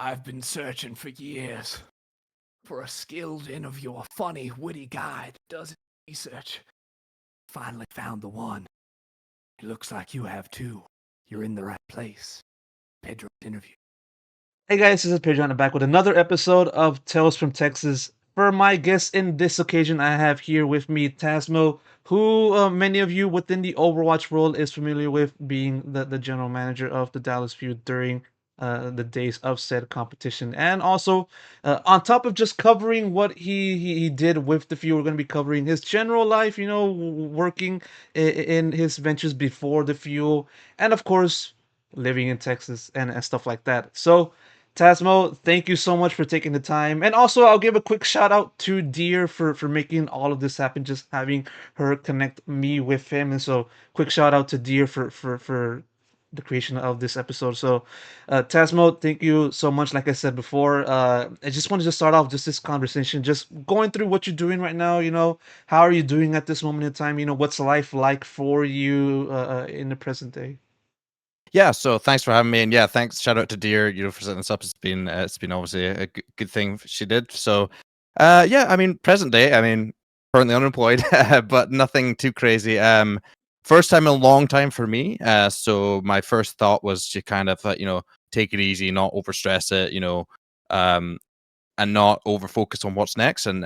I've been searching for years for a skilled in of your funny, witty guy that does research. Finally found the one. It looks like you have too. You're in the right place. Pedro's interview. Hey guys, this is Pedro, and I'm back with another episode of Tales from Texas. For my guest in this occasion, I have here with me TazMo, who many of you within the Overwatch world is familiar with, being the general manager of the Dallas Feud during the days of said competition. And also, on top of just covering what he did with the Feud, we're going to be covering his general life, working in his ventures before the Feud, and of course, living in Texas and stuff like that. So, TazMo, thank you so much for taking the time. And also, I'll give a quick shout out to Deer for making all of this happen, just having her connect me with him. And so, quick shout out to Deer for the creation of this episode. So, TazMo, thank you so much. Like I said before, I just wanted to start off just this conversation, just going through what you're doing right now. How are you doing at this moment in time? What's life like for you in the present day? Yeah, so thanks for having me, and yeah, thanks. Shout out to Deer, for setting this up. It's been obviously a good thing she did. So, yeah, I mean, present day, currently unemployed, but nothing too crazy. First time in a long time for me. So my first thought was to kind of take it easy, not overstress it, um, and not over focus on what's next, and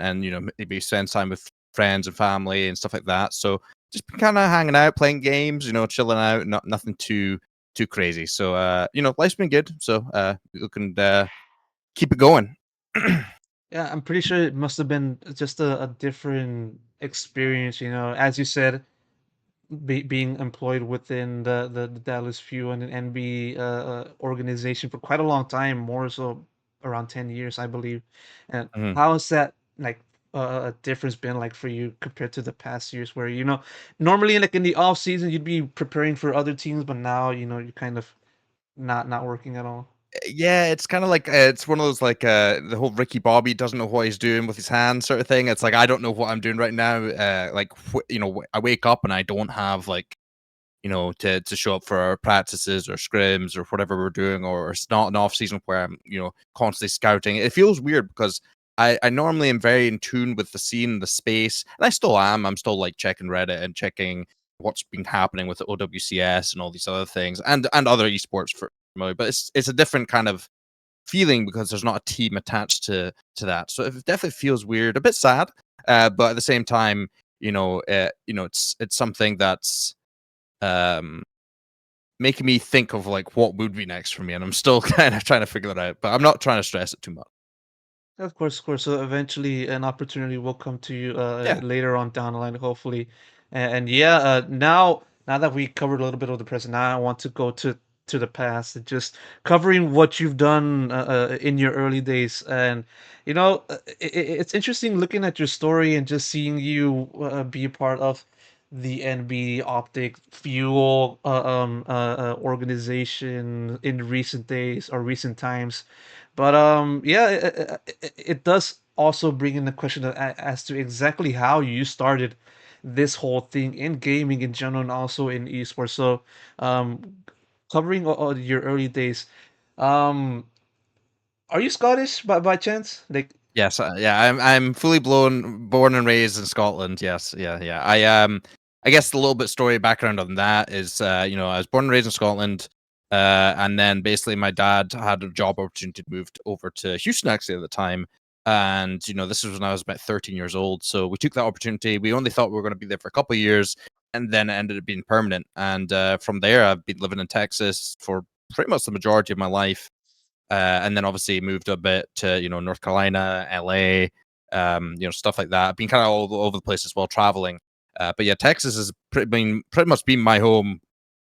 maybe spend time with friends and family and stuff like that. So just been kind of hanging out, playing games, chilling out, nothing too crazy. So life's been good. So looking keep it going. Yeah, I'm pretty sure it must have been just a different experience, as you said, being employed within the Dallas Few and an NB organization for quite a long time, more so around 10 years, I believe. And Mhm. how has that like difference been like for you compared to the past years where, normally like in the off season you'd be preparing for other teams, but now, you're kind of not working at all. Yeah, it's kind of like it's one of those like the whole Ricky Bobby doesn't know what he's doing with his hands sort of thing. It's like I don't know what I'm doing right now. I wake up and I don't have like to show up for our practices or scrims or whatever we're doing, or it's not an off season where I'm constantly scouting. It feels weird because I normally am very in tune with the scene, the space, and I still am. I'm still like checking Reddit and checking what's been happening with the OWCS and all these other things, and other esports for me. But it's a different kind of feeling because there's not a team attached to that. So it definitely feels weird, a bit sad, but at the same time, it's something that's um making me think of like what would be next for me, and I'm still kind of trying to figure that out, but I'm not trying to stress it too much. Of course, of course. So eventually, an opportunity will come to you Yeah. later on down the line, hopefully. And yeah, now that we covered a little bit of the present, now I want to go to the past and just covering what you've done in your early days. And it's interesting looking at your story and just seeing you be a part of the NB Optic Fuel organization in recent days or recent times. But yeah, it does also bring in the question as to exactly how you started this whole thing in gaming in general and also in esports. So, um, covering all your early days, um, are you Scottish by chance? Like, Yes, yeah, I'm fully born and raised in Scotland. Yes, yeah. I guess the little bit story background on that is, I was born and raised in Scotland, and then basically my dad had a job opportunity to move over to Houston actually at the time, and this was when I was about 13 years old. So we took that opportunity. We only thought we were going to be there for a couple of years, and then it ended up being permanent. And from there, I've been living in Texas for pretty much the majority of my life. And then obviously moved a bit to North Carolina, LA, stuff like that. I've been kind of all over the place as well, traveling. But yeah, Texas has pretty much been my home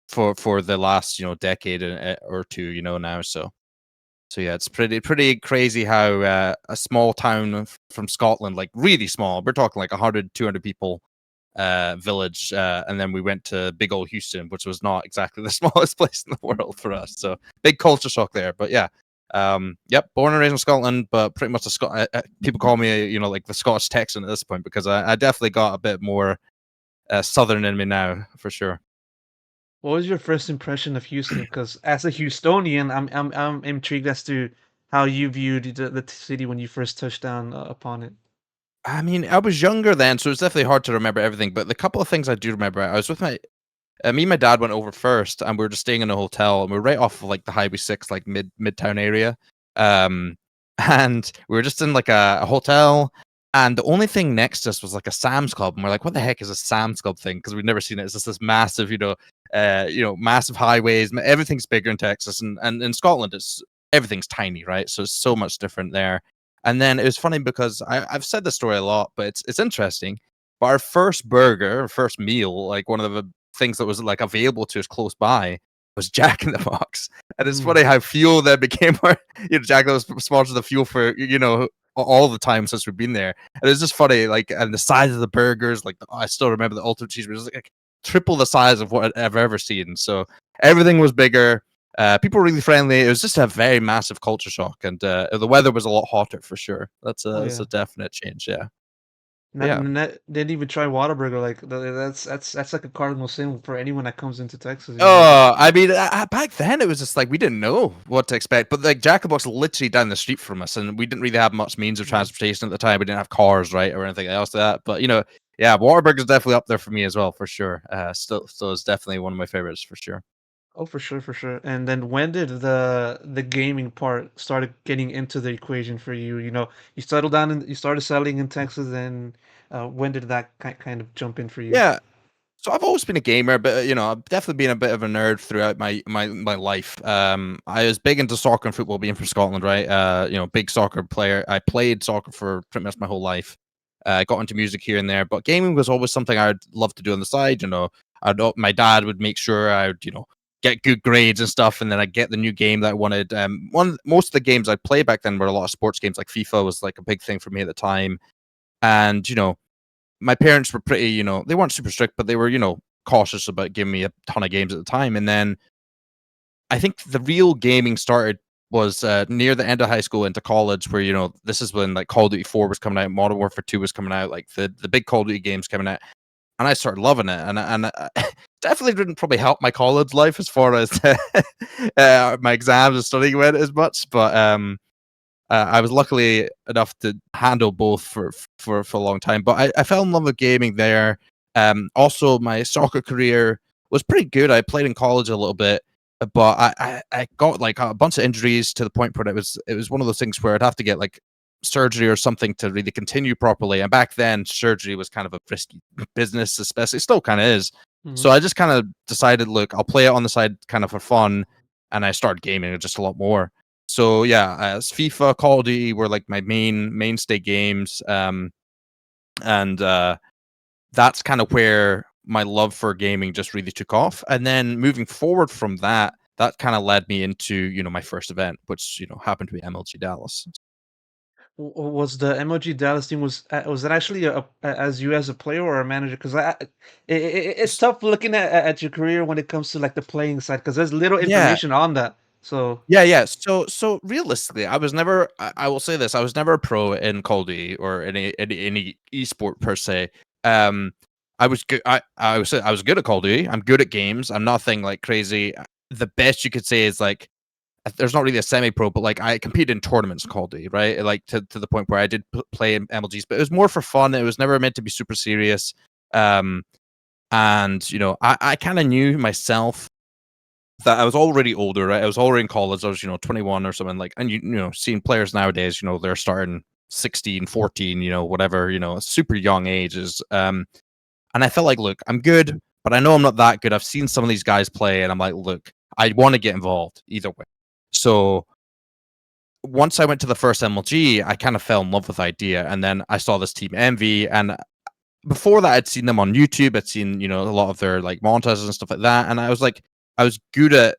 for the last decade or two, now. So yeah, it's pretty crazy how a small town from Scotland, like really small, we're talking like 100, 200 people, village, and then we went to big old Houston, which was not exactly the smallest place in the world for us. So big culture shock there. But yeah, yep, born and raised in Scotland, but pretty much a people call me, like the Scottish Texan at this point because I definitely got a bit more southern in me now for sure. what was your first impression of Houston? Because as a Houstonian, I'm intrigued as to how you viewed the city when you first touched down upon it. I mean, I was younger then, so it's definitely hard to remember everything. But the couple of things I do remember, I was with me and my dad went over first, and we were just staying in a hotel, and we were right off of like the Highway 6, like midtown area. Um, and we were just in like a hotel, and the only thing next to us was like a Sam's Club, and we're like, "What the heck is a Sam's Club thing?" Because we've never seen it. It's just this massive, massive highways. Everything's bigger in Texas, and in Scotland, everything's tiny, right? So it's so much different there. And then it was funny because I've said this story a lot, but it's interesting. But our first burger, our first meal, like one of the things that was like available to us close by, was Jack in the Box. And it's Mm. funny how fuel then became our, Jack that was sponsored the fuel for, all the time since we've been there. And it's just funny, like, and the size of the burgers, like, I still remember the Ultimate Cheeseburger was like triple the size of what I've ever seen. So everything was bigger. People were really friendly. It was just a very massive culture shock, and the weather was a lot hotter for sure. Oh That's yeah. a definite change. Yeah, Not, yeah. not, didn't even try Whataburger. Like that's like a cardinal sin for anyone that comes into Texas. You know. Oh, I mean, back then it was just like we didn't know what to expect. But like Jack in the Box literally down the street from us, and we didn't really have much means of Mhm. transportation at the time. We didn't have cars, right, or anything else like that. But yeah, Waterburg is definitely up there for me as well, for sure. Still is definitely one of my favorites for sure. Oh, for sure, for sure. And then when did the gaming part started getting into the equation for you? You know, you started settling in Texas, and when did that kind of jump in for you? Yeah, so I've always been a gamer, but I've definitely been a bit of a nerd throughout my life. I was big into soccer and football, being from Scotland, right? Big soccer player. I played soccer for pretty much my whole life. I got into music here and there, but gaming was always something I'd love to do on the side. My dad would make sure I'd get good grades and stuff, and then I'd get the new game that I wanted. Most of the games I played back then were a lot of sports games, like FIFA was like a big thing for me at the time, and my parents were pretty, they weren't super strict, but they were, cautious about giving me a ton of games at the time. And then I think the real gaming started was near the end of high school into college, where this is when like Call of Duty 4 was coming out, Modern Warfare 2 was coming out, like the big Call of Duty games coming out, and I started loving it. And definitely didn't probably help my college life as far as my exams and studying went as much, but I was luckily enough to handle both for a long time, but I fell in love with gaming there. Also, my soccer career was pretty good. I played in college a little bit, but I got like a bunch of injuries to the point where it was one of those things where I'd have to get like surgery or something to really continue properly. And back then, surgery was kind of a risky business, especially still kind of is. Hmm. So I just kind of decided, look, I'll play it on the side kind of for fun, and I started gaming just a lot more. So yeah, as FIFA, Call of Duty were like my mainstay games, and that's kind of where my love for gaming just really took off. And then moving forward from that, that kind of led me into my first event, which happened to be MLG Dallas. Was the MOG Dallas team was that actually as you as a player or a manager? Because it's tough looking at your career when it comes to like the playing side because there's little Yeah, information on that. So. yeah. So realistically, I was never. I will say this: I was never a pro in Call of Duty or any esport per se. Um, I was good. I was good at Call of Duty. I'm good at games. I'm nothing like crazy. The best you could say is like there's not really a semi-pro, but like I competed in tournaments in Call of Duty, right? Like to the point where I did play in MLGs, but it was more for fun. It was never meant to be super serious. Um, and I kind of knew myself that I was already older, right? I was already in college. I was 21 or something like, and seeing players nowadays, they're starting 16, 14, whatever, super young ages. And I felt like, look, I'm good, but I know I'm not that good. I've seen some of these guys play, and I'm like, look, I want to get involved either way. So once I went to the first MLG, I kind of fell in love with the idea, and then I saw this team Envy, and before that, I'd seen them on YouTube. I'd seen a lot of their like montages and stuff like that, and I was like, I was good at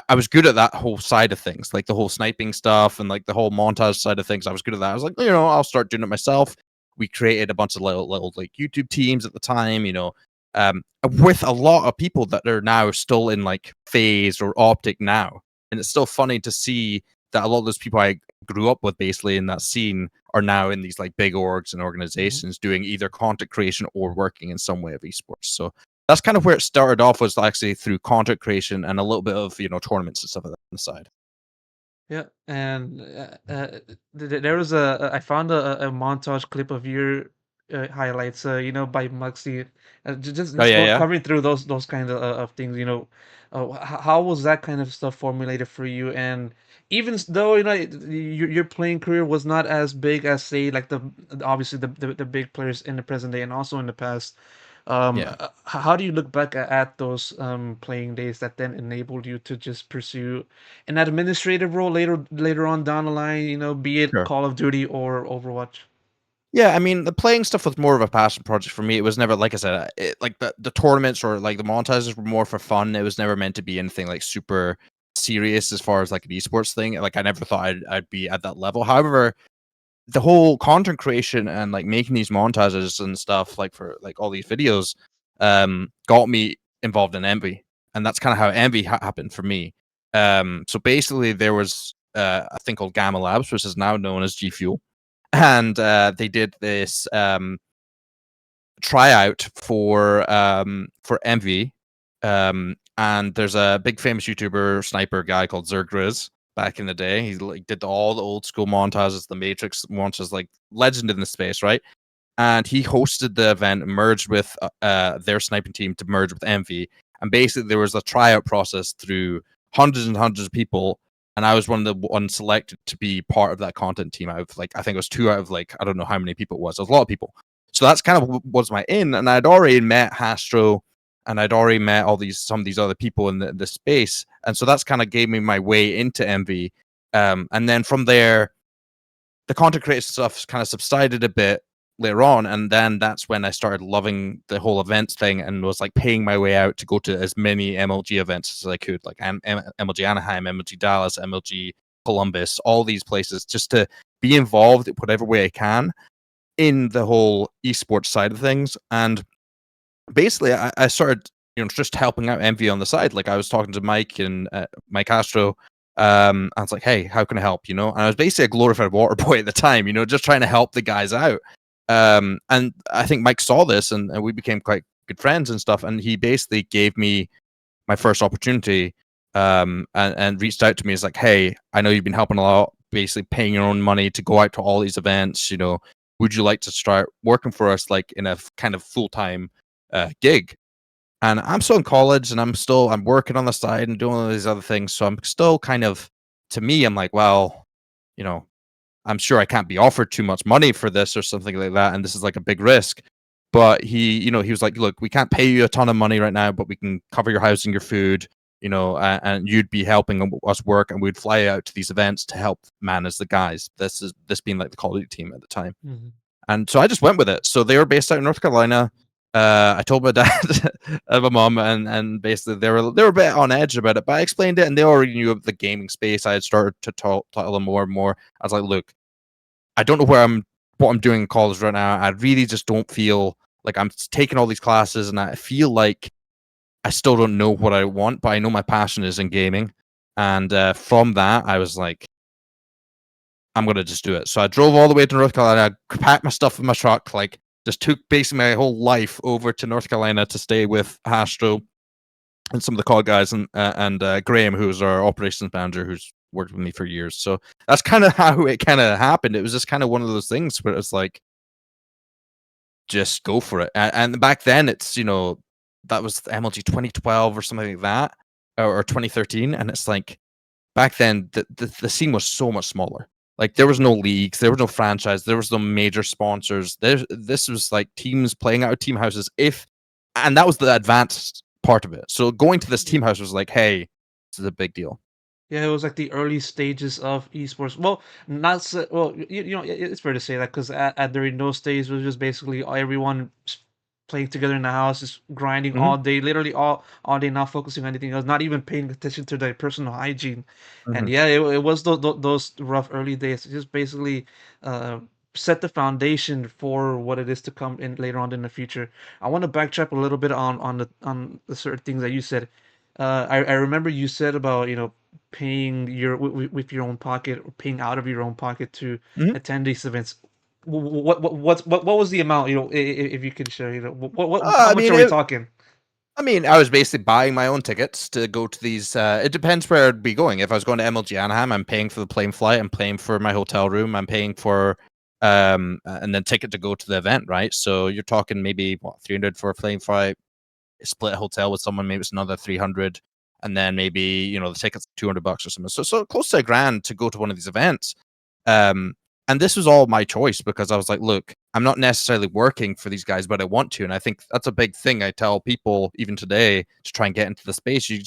I was good at that whole side of things, like the whole sniping stuff and like the whole montage side of things. I was good at that. I was like, I'll start doing it myself. We created a bunch of little like YouTube teams at the time, with a lot of people that are now still in like phase or optic now, and it's still funny to see that a lot of those people I grew up with basically in that scene are now in these like big orgs and Mhm. organizations doing either content creation or working in some way of esports. So that's kind of where it started off, was actually through content creation and a little bit of tournaments and stuff like that on the side. Yeah, and there was I found a montage clip of your highlights, by Muxy, Oh just yeah, going yeah, covering through those kind of things. How was that kind of stuff formulated for you? And even though your playing career was not as big as say like the obviously the big players in the present day and also in the past. yeah. How do you look back at those playing days that then enabled you to just pursue an administrative role later on down the line, be it Sure. Call of Duty or Overwatch? Yeah, I mean, the playing stuff was more of a passion project for me. It was never, like I said, like the tournaments or like the montages were more for fun. It was never meant to be anything like super serious as far as like an esports thing. Like I never thought I'd be at that level. However, the whole content creation and like making these montages and stuff like for like all these videos got me involved in Envy, and that's kind of how Envy happened for me. So basically there was a thing called Gamma Labs, which is now known as G Fuel, and they did this tryout for Envy. And there's a big famous YouTuber sniper guy called Zergriz back in the day. He like did all the old school montages, the Matrix montages, like legend in the space, right? And he hosted the event, merged with their sniping team to merge with Envy. And basically, there was a tryout process through hundreds and hundreds of people. And I was one of the ones selected to be part of that content team. Out of like, I think it was 2 out of like, I don't know how many people it was. It was a lot of people. So that's kind of was my in. And I'd already met Hastro, and I'd already met some of these other people in the space. And so that's kind of gave me my way into Envy. And then from there, the content creation stuff kind of subsided a bit later on, and then that's when I started loving the whole events thing and was like paying my way out to go to as many MLG events as I could, like MLG Anaheim, MLG Dallas, MLG Columbus, all these places, just to be involved in whatever way I can in the whole esports side of things. And basically, I started, just helping out Envy on the side. Like I was talking to Mike and Mike Castro. I was like, "Hey, how can I help?" And I was basically a glorified water boy at the time. Just trying to help the guys out. And I think Mike saw this, and we became quite good friends and stuff. And he basically gave me my first opportunity, and reached out to me. He's like, "Hey, I know you've been helping a lot, basically paying your own money to go out to all these events. Would you like to start working for us, like in a kind of full time gig?" And I'm still in college, and I'm working on the side and doing all these other things. So I'm still kind of, to me, I'm like, well, you know, I'm sure I can't be offered too much money for this or something like that, and this is like a big risk. But he was like, "Look, we can't pay you a ton of money right now, but we can cover your housing, your food, and you'd be helping us work, and we'd fly out to these events to help manage the guys." This being like the Call of Duty team at the time. Mhm. And so I just went with it. So they were based out in North Carolina. I told my dad and my mom, and basically they were a bit on edge about it, but I explained it, and they already knew of the gaming space. I had started to tell them more and more. I was like, "Look, I don't know what I'm doing in college right now. I really just don't feel like I'm taking all these classes, and I feel like I still don't know what I want, but I know my passion is in gaming." And from that, I was like, "I'm gonna just do it." So I drove all the way to North Carolina, packed my stuff in my truck, like just took basically my whole life over to North Carolina to stay with Hastro and some of the COD guys, and Graham, who's our operations manager, who's worked with me for years. So that's kind of how it kind of happened. It was just kind of one of those things where it was like, just go for it. And back then, that was MLG 2012 or something like that, or 2013, and it's like back then the scene was so much smaller. Like there was no leagues, there was no franchise, there was no major sponsors. This was like teams playing out of team houses, and that was the advanced part of it. So going to this team house was like, hey, this is a big deal. Yeah, it was like the early stages of esports. Well, not so, well, it's fair to say that because during those days it was just basically everyone playing together in the house, just grinding Hmm. all day, literally all day, not focusing on anything else, not even paying attention to their personal hygiene. And Hmm. yeah, it was those rough early days. It just basically uh, set the foundation for what it is to come in later on in the future. I want to backtrack a little bit on the certain things that you said. I remember you said about paying with your own pocket or paying out of your own pocket to Hmm. attend these events. What was the amount? If you could share, how I much mean, are we talking? I mean, I was basically buying my own tickets to go to these. It depends where I'd be going. If I was going to MLG Anaheim, I'm paying for the plane flight. I'm paying for my hotel room. I'm paying for and then ticket to go to the event, right? So you're talking maybe what 300 for a plane flight, split a hotel with someone, maybe it's another 300, and then maybe the tickets $200 or something. So close to $1,000 to go to one of these events. And this was all my choice because I was like, look, I'm not necessarily working for these guys, but I want to. And I think that's a big thing I tell people even today to try and get into the space. You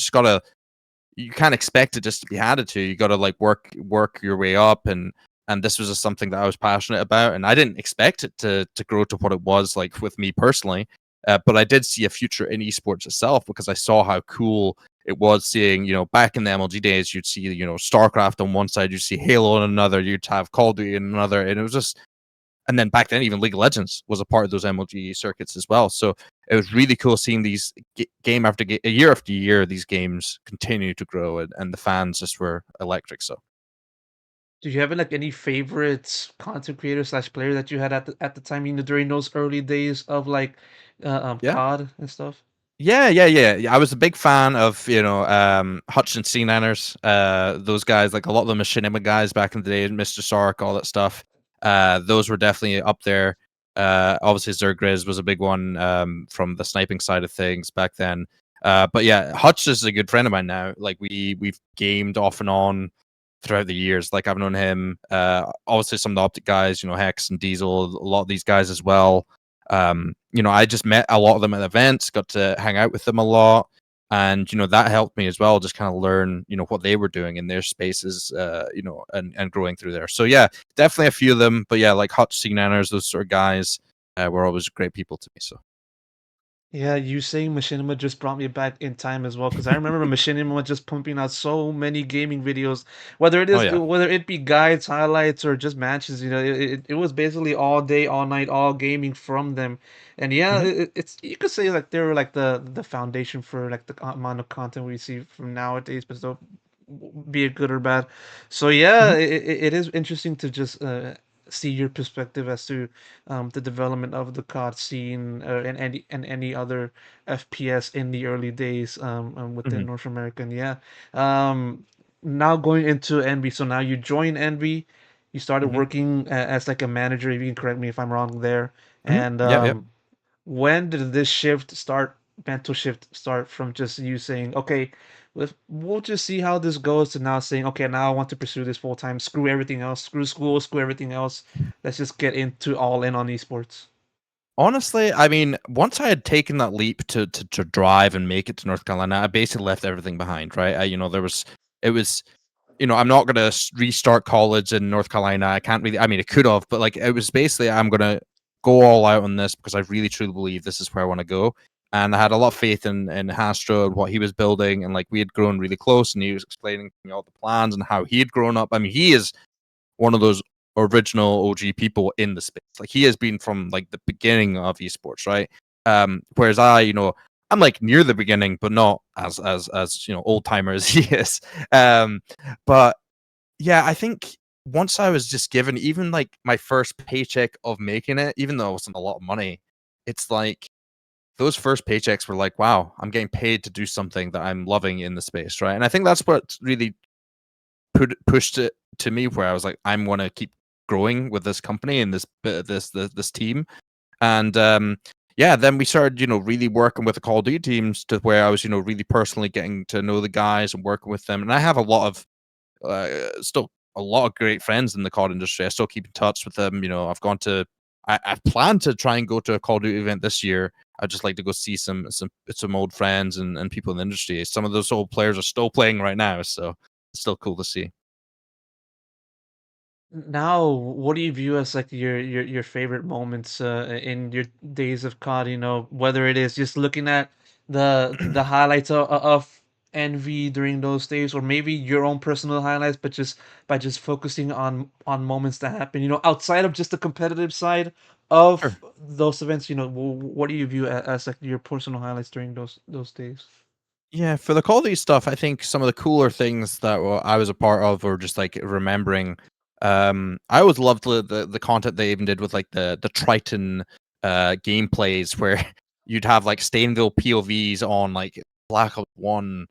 can't expect it just to be handed to you. You gotta like work your way up, and this was just something that I was passionate about, and I didn't expect it to grow to what it was like with me personally. But I did see a future in esports itself because I saw how cool it was seeing, back in the MLG days, you'd see, StarCraft on one side, you'd see Halo on another, you'd have Call of Duty on another, and it was just, and then back then even League of Legends was a part of those MLG circuits as well. So it was really cool seeing these game after year after year, these games continue to grow, and the fans just were electric. So Do you have like any favorites content creator slash player that you had at the time, during those early days of like yeah. COD and stuff? Yeah. I was a big fan of, Hutch and C9ers, those guys, like a lot of the Machinima guys back in the day, Mr. Sark, all that stuff. Those were definitely up there. Obviously Zergriz was a big one, from the sniping side of things back then. But yeah, Hutch is a good friend of mine now. Like we've gamed off and on throughout the years. Like I've known him, obviously some of the Optic guys, Hex and Diesel, a lot of these guys as well. I just met a lot of them at events, got to hang out with them a lot, and that helped me as well, just kind of learn what they were doing in their spaces, and growing through there. So yeah, definitely a few of them, but yeah, like Hutch, C9ers, those sort of guys were always great people to me. So Yeah, you saying Machinima just brought me back in time as well, because I remember Machinima just pumping out so many gaming videos, oh yeah. whether it be guides, highlights, or just matches. It was basically all day, all night, all gaming from them. And yeah, Hmm. it's you could say like they were like the foundation for like the amount of content we see from nowadays, but so be it good or bad. So yeah, Hmm. it is interesting to just see your perspective as to the development of the COD scene, and any other FPS in the early days, within Hmm. North America. And yeah, now going into Envy. So now you join Envy, you started Hmm. working as like a manager. You can correct me if I'm wrong there. Hmm. And Yep. when did this mental shift start from just you saying, okay, we'll just see how this goes, to now saying, okay, now I want to pursue this full time. Screw everything else. Screw school. Screw everything else. Let's just get into all in on esports. Honestly, I mean, once I had taken that leap to drive and make it to North Carolina, I basically left everything behind, right? It was, I'm not gonna restart college in North Carolina. I can't really. I mean, it could have, but like, it was basically, I'm gonna go all out on this because I really truly believe this is where I want to go. And I had a lot of faith in Hastro and what he was building, and like we had grown really close, and he was explaining to me all the plans and how he had grown up. I mean, he is one of those original OG people in the space. Like he has been from like the beginning of esports, right? Whereas I'm like near the beginning, but not as old timer as he is. But yeah, I think once I was just given even like my first paycheck of making it, even though it wasn't a lot of money, it's like those first paychecks were like, wow, I'm getting paid to do something that I'm loving in the space, right? And I think that's what really pushed it to me where I was like, I'm going to keep growing with this company and this team. And yeah, then we started, really working with the Call of Duty teams to where I was, really personally getting to know the guys and working with them. And I have a lot of still a lot of great friends in the COD industry. I still keep in touch with them. I've gone to I plan to try and go to a Call of Duty event this year. I'd just like to go see some old friends and people in the industry. Some of those old players are still playing right now, so it's still cool to see. Now, what do you view as like your favorite moments in your days of COD? Whether it is just looking at the highlights of Envy during those days, or maybe your own personal highlights, but just by just focusing on moments that happen, outside of just the competitive side Sure. of those events. What do you view as like your personal highlights during those days? Yeah, for the Call of Duty stuff, I think some of the cooler things that I was a part of, or just like remembering. I always loved the content they even did with like the Triton gameplays, where you'd have like Stainville POVs on like Black Ops 1,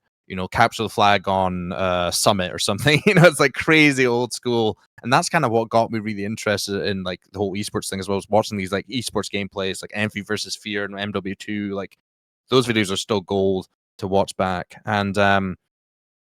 capture the flag on Summit or something. It's like crazy old school. And that's kind of what got me really interested in like the whole esports thing as well, as watching these like esports gameplays like Envy versus Fear and MW2. Like those videos are still gold to watch back. And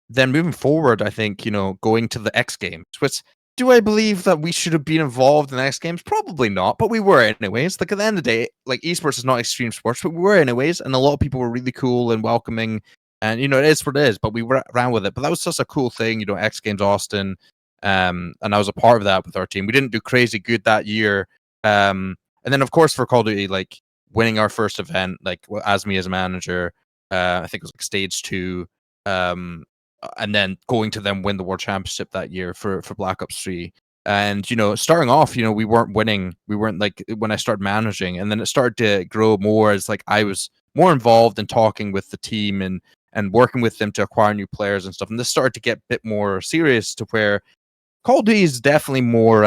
then moving forward, I think, going to the X Games, which do I believe that we should have been involved in the X Games? Probably not, but we were anyways. Like at the end of the day, like esports is not extreme sports, but we were anyways. And a lot of people were really cool and welcoming. And, it is what it is, but we ran with it. But that was just a cool thing, X Games Austin. And I was a part of that with our team. We didn't do crazy good that year. And then, of course, for Call of Duty, like winning our first event, like as me as a manager, I think it was like stage 2. And then going to them win the World Championship that year for Black Ops 3. And, starting off, we weren't winning. We weren't like when I started managing. And then it started to grow more as like I was more involved in talking with the team and working with them to acquire new players and stuff. And this started to get a bit more serious to where Call of Duty is definitely more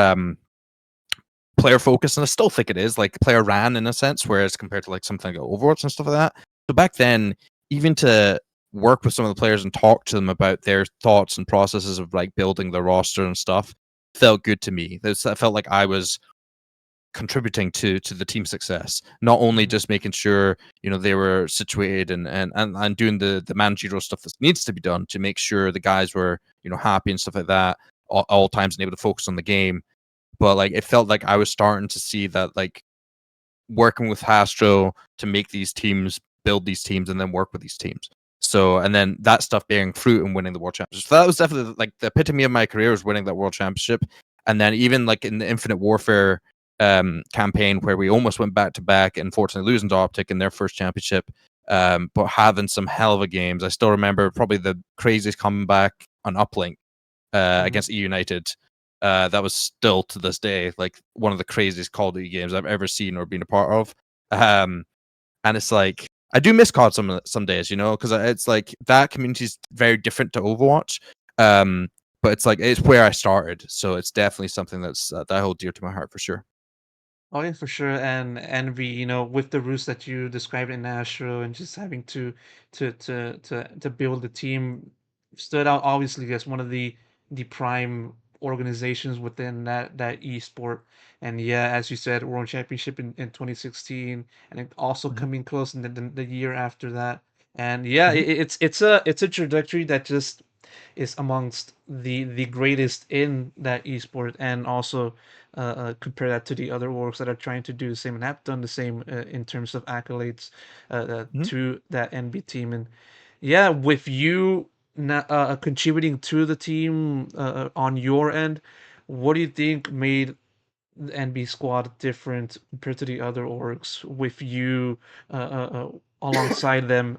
player focused. And I still think it is like player ran in a sense, whereas compared to like something like Overwatch and stuff like that. So back then, even to work with some of the players and talk to them about their thoughts and processes of like building the roster and stuff felt good to me. I felt like I was contributing to the team success, not only just making sure they were situated and doing the managerial stuff that needs to be done to make sure the guys were happy and stuff like that all times and able to focus on the game, but like it felt like I was starting to see that like working with Hastro to make these teams, build these teams, and then work with these teams. So, and then that stuff bearing fruit and winning the World Championship. So that was definitely like the epitome of my career, was winning that World Championship. And then even like in the Infinite Warfare campaign where we almost went back to back and unfortunately losing to Optic in their first championship, but having some hell of a games. I still remember probably the craziest comeback on Uplink against E United. That was still to this day like one of the craziest Call of Duty games I've ever seen or been a part of. And it's like I do miss COD some days, because it's like that community is very different to Overwatch. But it's like it's where I started, so it's definitely something that I hold dear to my heart for sure. Oh yeah, for sure. And Envy, with the roots that you described in Nashville and just having to build the team, stood out obviously as one of the prime organizations within that esport. And yeah, as you said, World Championship in 2016, and it also Mhm. coming close in the year after that. And yeah, Mhm. it's a trajectory that just is amongst the greatest in that esport, and also compare that to the other orgs that are trying to do the same and have done the same in terms of accolades Mhm. to that NB team. And yeah, with you contributing to the team on your end, what do you think made the NB squad different compared to the other orgs, with you alongside them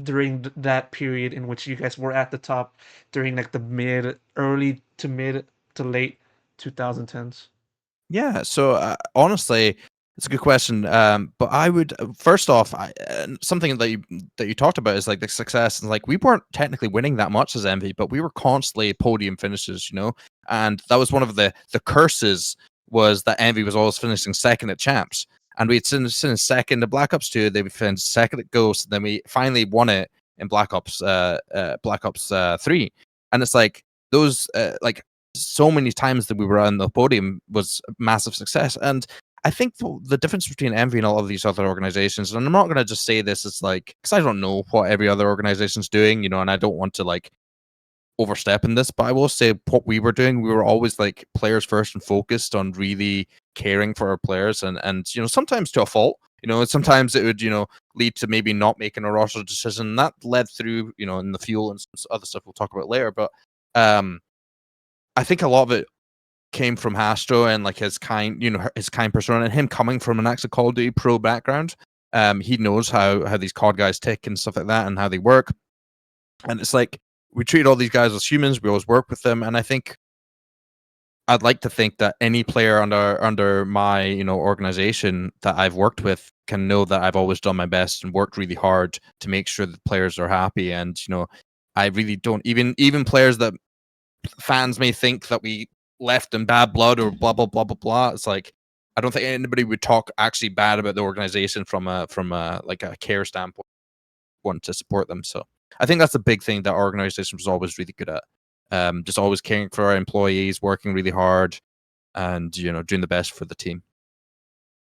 during that period in which you guys were at the top during like the early to mid to late 2010s? Yeah, so honestly, it's a good question. But I would first off, something that you talked about is like the success, and like we weren't technically winning that much as Envy, but we were constantly podium finishes, and that was one of the curses, was that Envy was always finishing second at champs, and we'd finished second at Black Ops 2, they would finish second at Ghost, and then we finally won it in Black Ops 3, and it's like those like so many times that we were on the podium was a massive success. And I think the difference between Envy and all of these other organizations, and I'm not going to just say this as like, because I don't know what every other organization's doing, and I don't want to like overstep in this, but I will say what we were doing, we were always like players first and focused on really caring for our players, and sometimes to a fault. Sometimes it would lead to maybe not making a roster decision. That led through in the fuel and some other stuff we'll talk about later. But I think a lot of it came from Hastro and like his his kind persona, and him coming from an actual Call of Duty pro background. He knows how these COD guys tick and stuff like that, and how they work. And it's like we treat all these guys as humans. We always work with them, and I think I'd like to think that any player under my organization that I've worked with can know that I've always done my best and worked really hard to make sure that players are happy. And I really don't, even players that fans may think that we left in bad blood or blah blah blah blah blah. It's like I don't think anybody would talk actually bad about the organization from a like a care standpoint, want to support them. So I think that's the big thing that our organization was always really good at. Just always caring for our employees, working really hard, and doing the best for the team.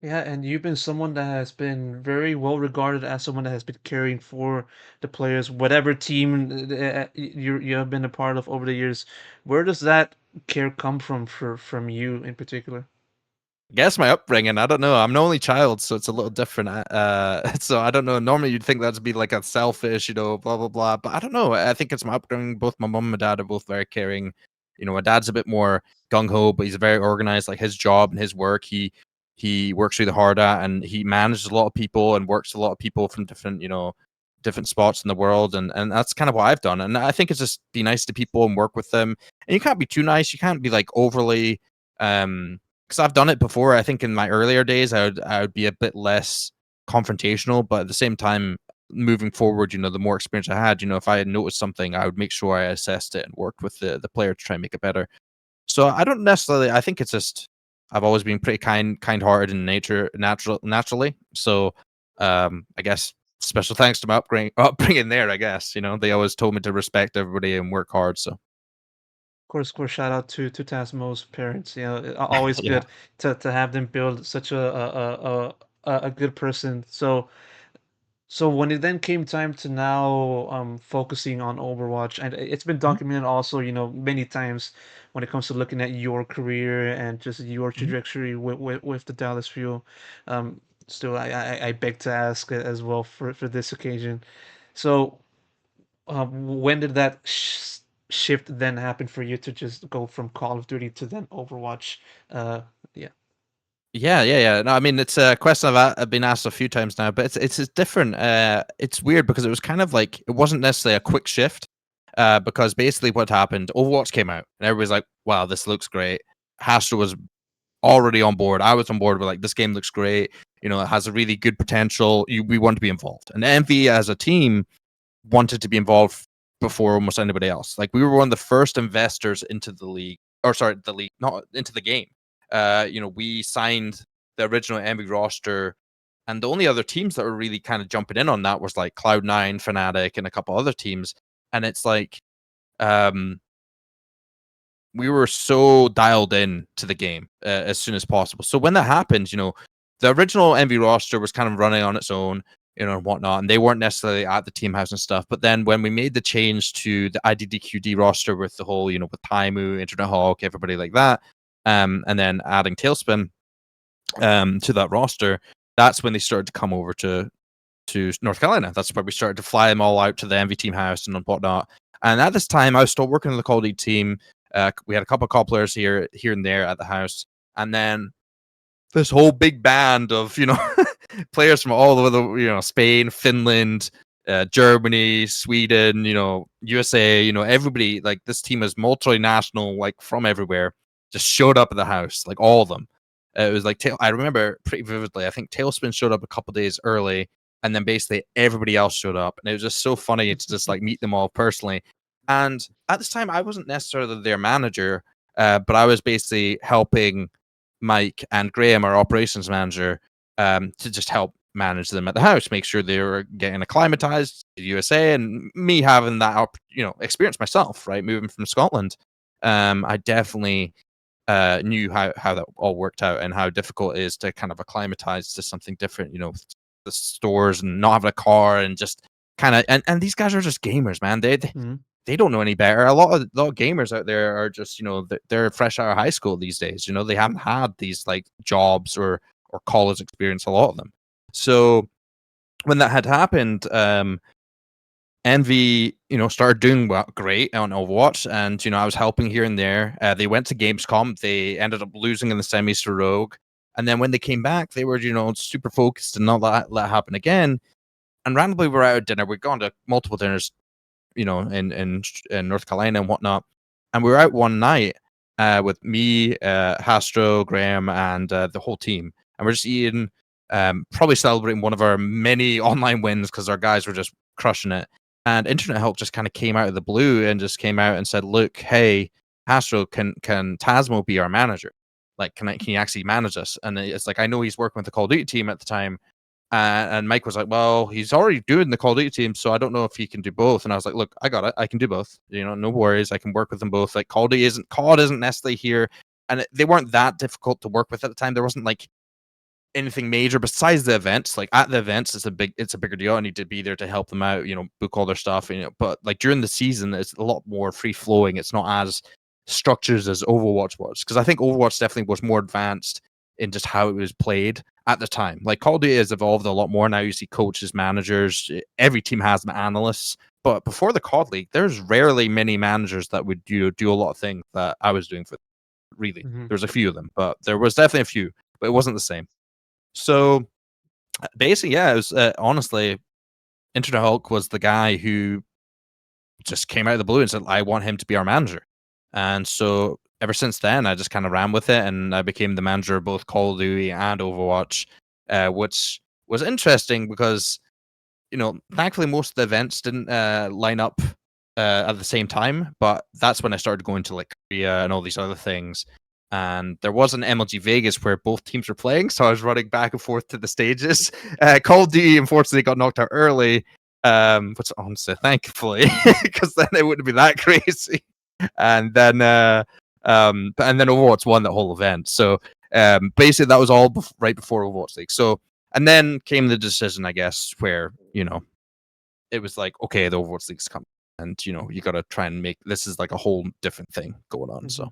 Yeah, and you've been someone that has been very well regarded as someone that has been caring for the players, whatever team you have been a part of over the years. Where does that care come from you in particular? Guess my upbringing. I don't know. I'm an only child, so it's a little different. So I don't know. Normally, you'd think that'd be like a selfish, blah blah blah. But I don't know. I think it's my upbringing. Both my mom and my dad are both very caring. My dad's a bit more gung ho, but he's very organized. Like his job and his work, he works really hard at, and he manages a lot of people and works with a lot of people from different spots in the world, and that's kind of what I've done. And I think it's just be nice to people and work with them. And you can't be too nice. You can't be like overly because I've done it before. I think in my earlier days, I would be a bit less confrontational, but at the same time, moving forward, the more experience I had, if I had noticed something, I would make sure I assessed it and worked with the player to try and make it better. So I don't necessarily. I think it's just I've always been pretty kind-hearted in nature, naturally. So I guess special thanks to my upbringing there. I guess they always told me to respect everybody and work hard. So Of course, shout out to TazMo's parents. Always yeah. good to have them build such a good person. So when it then came time to now focusing on Overwatch, and it's been Mhm, documented also, many times when it comes to looking at your career and just your mhm. trajectory with the Dallas Fuel. Um, Still, I beg to ask as well for this occasion. So, when did that shift then happen for you to just go from Call of Duty to then Overwatch? Uh, yeah. Yeah, yeah, yeah. No, I mean it's a question I've been asked a few times now, but it's different. It's weird because it was kind of like it wasn't necessarily a quick shift. Because basically what happened, Overwatch came out and everybody's like, "Wow, this looks great." Hastro was already on board. I was on board with like this game looks great. It has a really good potential. We want to be involved, and Envy as a team wanted to be involved before almost anybody else. Like we were one of the first investors into the league, or sorry, the league, not into the game. We signed the original Envy roster, and the only other teams that were really kind of jumping in on that was like Cloud9, Fnatic, and a couple other teams. And it's like, um, we were so dialed in to the game as soon as possible. So when that happened, the original Envy roster was kind of running on its own, and whatnot, and they weren't necessarily at the team house and stuff. But then when we made the change to the IDDQD roster with the whole, with TazMo, Internet Hawk, everybody like that, and then adding Tailspin to that roster, that's when they started to come over to North Carolina. That's where we started to fly them all out to the Envy team house and whatnot. And at this time, I was still working on the Call of Duty team. We had a couple of COD players here and there at the house, and then this whole big band of players from all over the Spain, Finland, Germany, Sweden, USA, everybody. Like this team is multinational, like from everywhere, just showed up at the house, like all of them. It was like I remember pretty vividly. I think Tailspin showed up a couple days early, and then basically everybody else showed up, and it was just so funny to just like meet them all personally. And at this time, I wasn't necessarily their manager, but I was basically helping Mike and Graham, our operations manager, to just help manage them at the house, make sure they were getting acclimatized to the USA, and me having that experience myself, right, moving from Scotland. I definitely knew how that all worked out and how difficult it is to kind of acclimatize to something different, the stores and not having a car and just kind of and these guys are just gamers, man. Mhm. They don't know any better. A lot of gamers out there are just they're fresh out of high school these days. They haven't had these like jobs or college experience. A lot of them. So when that had happened, Envy started doing great on Overwatch, and I was helping here and there. They went to Gamescom. They ended up losing in the semis to Rogue, and then when they came back, they were super focused and not let happen again. And randomly, we're out at dinner. We'd gone to multiple dinners in North Carolina and whatnot. And we were out one night with me, Hastro, Graham, and the whole team. And we're just eating, probably celebrating one of our many online wins because our guys were just crushing it. And Internet Help just kind of came out of the blue and just came out and said, "Look, hey, Hastro, can TazMo be our manager?" Like, can you actually manage us? And it's like, I know he's working with the Call of Duty team at the time. And Mike was like, well, he's already doing the Call of Duty team, so I don't know if he can do both. And I was like, look, I got it. I can do both. No worries. I can work with them both. Like, COD isn't necessarily here. And they weren't that difficult to work with at the time. There wasn't like anything major besides the events. Like at the events, it's a bigger deal. I need to be there to help them out, book all their stuff. But like during the season, it's a lot more free flowing. It's not as structured as Overwatch was, because I think Overwatch definitely was more advanced in just how it was played at the time. Like Call of Duty has evolved a lot more. Now you see coaches, managers, every team has analysts. But before the COD League, there's rarely many managers that would do a lot of things that I was doing for them. Really. There's a few of them, but there was definitely a few, but it wasn't the same. So basically, yeah, it was honestly, Internet Hulk was the guy who just came out of the blue and said, I want him to be our manager. And so ever since then, I just kind of ran with it, and I became the manager of both Call of Duty and Overwatch, which was interesting because, thankfully most of the events didn't line up at the same time, but that's when I started going to like Korea and all these other things. And there was an MLG Vegas where both teams were playing, so I was running back and forth to the stages. Call of Duty, unfortunately, got knocked out early, which honestly, thankfully, because then it wouldn't be that crazy. And then, and then Overwatch won that whole event. So basically, that was all right before Overwatch League. So, and then came the decision, I guess, where it was like, okay, the Overwatch League's coming, and you got to try and make this is like a whole different thing going on. So.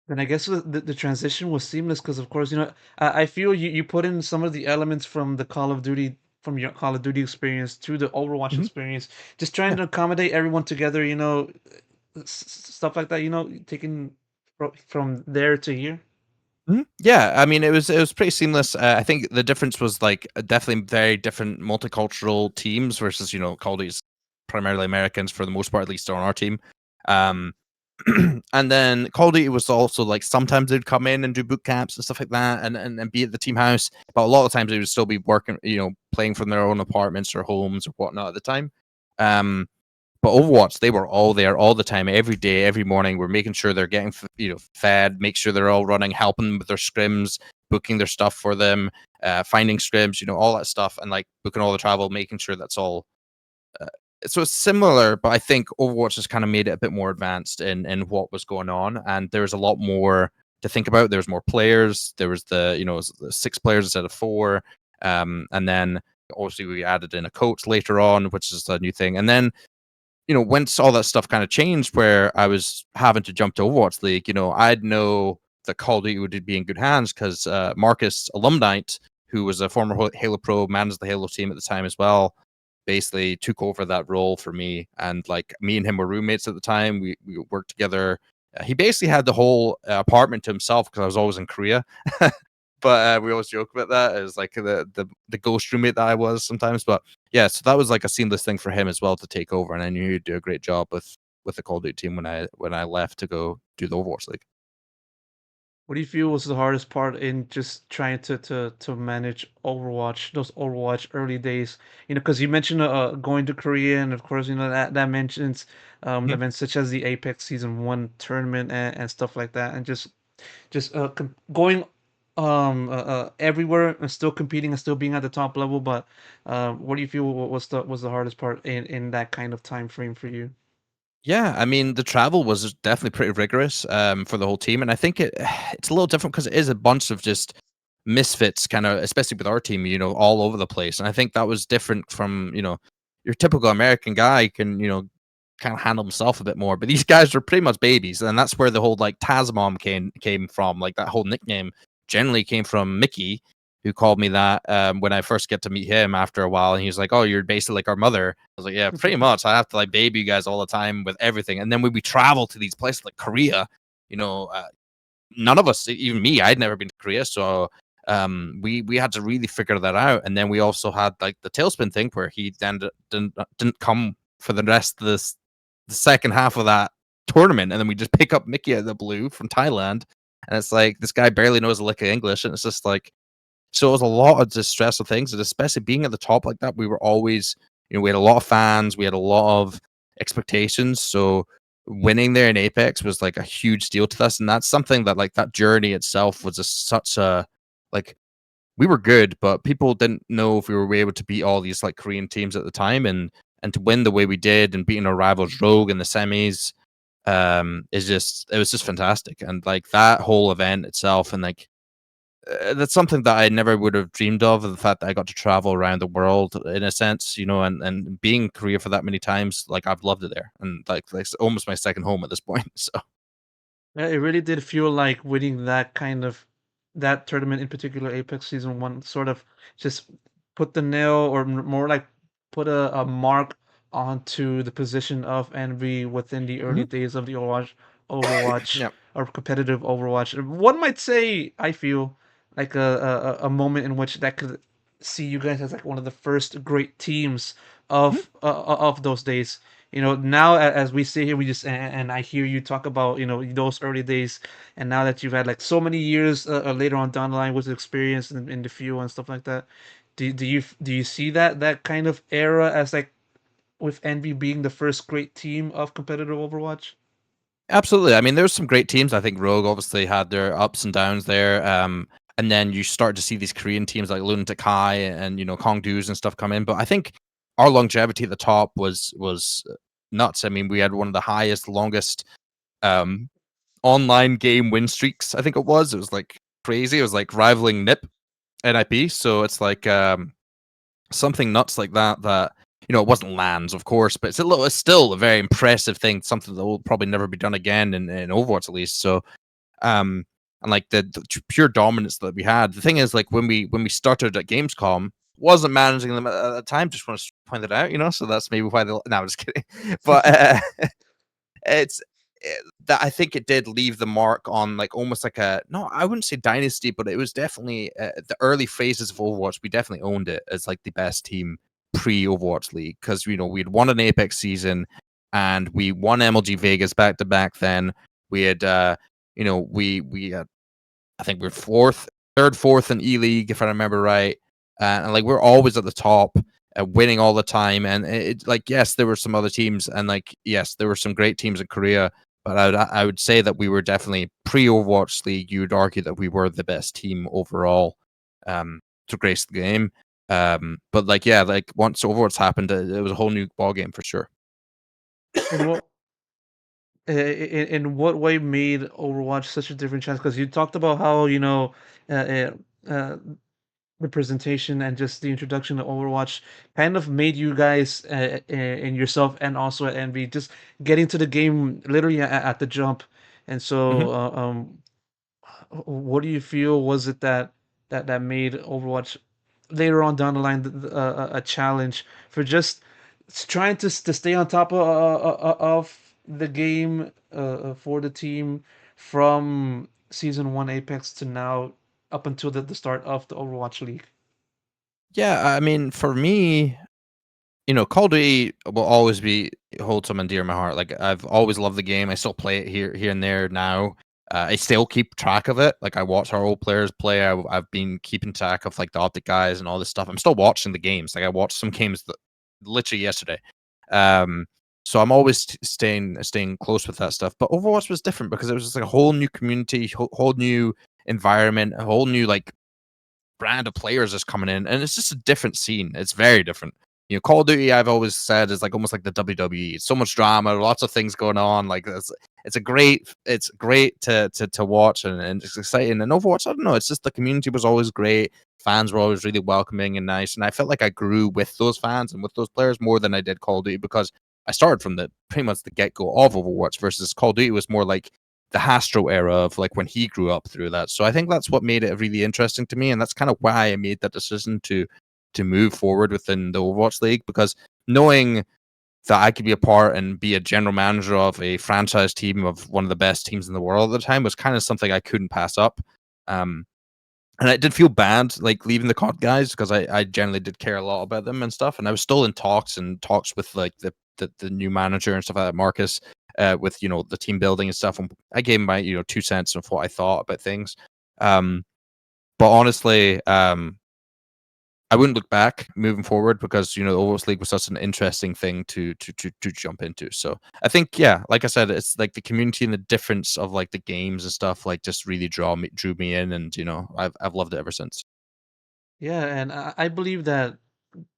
Then I guess the transition was seamless because, of course, I feel you put in some of the elements from the Call of Duty, from your Call of Duty experience to the Overwatch experience, just trying to accommodate everyone together, stuff like that, taking from there to here. Yeah, I mean, it was pretty seamless. I think the difference was like definitely very different multicultural teams versus Call of Duty's primarily Americans for the most part, at least on our team. And then Call of Duty was also like sometimes they'd come in and do boot camps and stuff like that, and be at the team house. But a lot of times they would still be working, playing from their own apartments or homes or whatnot at the time. But Overwatch, they were all there all the time, every day, every morning. We're making sure they're getting fed, make sure they're all running, helping them with their scrims, booking their stuff for them, finding scrims, all that stuff, and like booking all the travel, making sure that's all. So it's similar, but I think Overwatch has kind of made it a bit more advanced in what was going on, and there's a lot more to think about. There's more players. There was the 6 players instead of 4, and then obviously we added in a coach later on, which is a new thing. And then once all that stuff kind of changed, where I was having to jump to Overwatch League, I'd know that Call of Duty would be in good hands because Marcus Alumnite, who was a former Halo Pro, managed the Halo team at the time as well, basically took over that role for me. And like me and him were roommates at the time. We worked together. He basically had the whole apartment to himself because I was always in Korea. But we always joke about that as like the ghost roommate that I was sometimes. But yeah, so that was like a seamless thing for him as well to take over, and I knew he'd do a great job with the Call of Duty team when I left to go do the Overwatch League. What do you feel was the hardest part in just trying to manage Overwatch, those Overwatch early days? Because you mentioned going to Korea, and of course, that mentions events such as the Apex Season 1 tournament and stuff like that, and just going everywhere and still competing and still being at the top level. But what do you feel was the hardest part in that kind of time frame for you? Yeah, I mean the travel was definitely pretty rigorous for the whole team, and I think it's a little different because it is a bunch of just misfits, kind of, especially with our team, all over the place. And I think that was different from your typical American guy can kind of handle himself a bit more, but these guys were pretty much babies, and that's where the whole like TazMo came from. Like that whole nickname generally came from Mickey, who called me that when I first get to meet him after a while, and he was like, "Oh, you're basically like our mother." I was like, "Yeah, pretty much. I have to like baby you guys all the time with everything." And then when we travel to these places like Korea, none of us, even me, I'd never been to Korea, so we had to really figure that out. And then we also had like the tailspin thing where he then didn't come for the rest of the second half of that tournament, and then we just pick up Mickey out of the blue from Thailand, and it's like this guy barely knows a lick of English, and it's just like. So it was a lot of just stressful things, and especially being at the top like that, we were always, we had a lot of fans, we had a lot of expectations. So winning there in Apex was like a huge deal to us, and that's something that like that journey itself was such a like we were good, but people didn't know if we were able to beat all these like Korean teams at the time, and to win the way we did and beating our rivals Rogue in the semis, it was just fantastic, and like that whole event itself, and like that's something that I never would have dreamed of. The fact that I got to travel around the world in a sense, and being in Korea for that many times, like I've loved it there, and like it's almost my second home at this point. So Yeah, it really did feel like winning that tournament in particular, Apex Season 1, sort of just put the nail, or more like put a mark onto the position of Envy within the early Mhm. days of the Overwatch Yeah. or competitive Overwatch. One might say, I feel like a moment in which that could see you guys as like one of the first great teams of those days. Now as we sit here, we just and I hear you talk about those early days, and now that you've had like so many years later on down the line with experience in the field and stuff like that, do you see that kind of era as like with Envy being the first great team of competitive Overwatch? Absolutely. I mean, there's some great teams. I think Rogue obviously had their ups and downs there. And then you start to see these Korean teams like Lunatic High and Kongdoos and stuff come in. But I think our longevity at the top was nuts. I mean, we had one of the highest, longest um, online game win streaks. I think it was. It was like crazy. It was like rivaling NIP. So it's like something nuts like that. It wasn't lands, of course, but it's still a very impressive thing. Something that will probably never be done again in Overwatch, at least. So, and like the pure dominance that we had. The thing is, like when we started at Gamescom, wasn't managing them at the time. Just want to point it out. So that's maybe why they. No, I'm just kidding. But it's that I think it did leave the mark on like almost like a no, I wouldn't say dynasty, but it was definitely the early phases of Overwatch. We definitely owned it as like the best team pre Overwatch League because we'd won an Apex season and we won MLG Vegas back to back. Then we had we had I think we were third, fourth in E League if I remember right, and like we're always at the top, winning all the time. And it like yes, there were some other teams, and like yes, there were some great teams in Korea. But I would say that we were definitely pre Overwatch League. You would argue that we were the best team overall to grace the game. But like yeah, like once Overwatch happened, it was a whole new ball game for sure. In what in what way made Overwatch such a different chance? Because you talked about how uh, uh, uh, representation and just the introduction to Overwatch kind of made you guys and yourself and also at Envy just getting to the game literally at the jump. And Mhm. so, what do you feel was it that made Overwatch later on down the line a challenge for just trying to stay on top of the game for the team from season 1 Apex to now up until the start of the Overwatch League? Yeah, I mean, for me, Call of Duty will always be hold some dear in my heart. Like I've always loved the game. I still play it here and there now. I still keep track of it. Like I watch our old players play. I've been keeping track of like the optic guys and all this stuff. I'm still watching the games. Like I watched some games that literally yesterday. Um, so I'm always staying close with that stuff. But Overwatch was different because it was just like a whole new community, whole new environment, a whole new like brand of players is coming in, and it's just a different scene. It's very different. Call of Duty, I've always said, is like almost like the WWE. It's so much drama, lots of things going on. Like it's great to watch, and it's exciting. And Overwatch, I don't know, it's just the community was always great. Fans were always really welcoming and nice, and I felt like I grew with those fans and with those players more than I did Call of Duty because I started from the pretty much the get go of Overwatch versus Call of Duty was more like the Hastro era of like when he grew up through that. So I think that's what made it really interesting to me, and that's kind of why I made that decision to move forward within the Overwatch League because knowing that I could be a part and be a general manager of a franchise team of one of the best teams in the world at the time was kind of something I couldn't pass up. And I did feel bad like leaving the COD guys because I generally did care a lot about them and stuff, and I was still in talks with like the new manager and stuff like that, Marcus, with the team building and stuff. And I gave him my 2 cents of what I thought about things. But honestly, I wouldn't look back moving forward because the Overwatch League was such an interesting thing to jump into. So I think like I said, it's like the community and the difference of like the games and stuff like just really drew me in, and I've loved it ever since. Yeah, and I believe that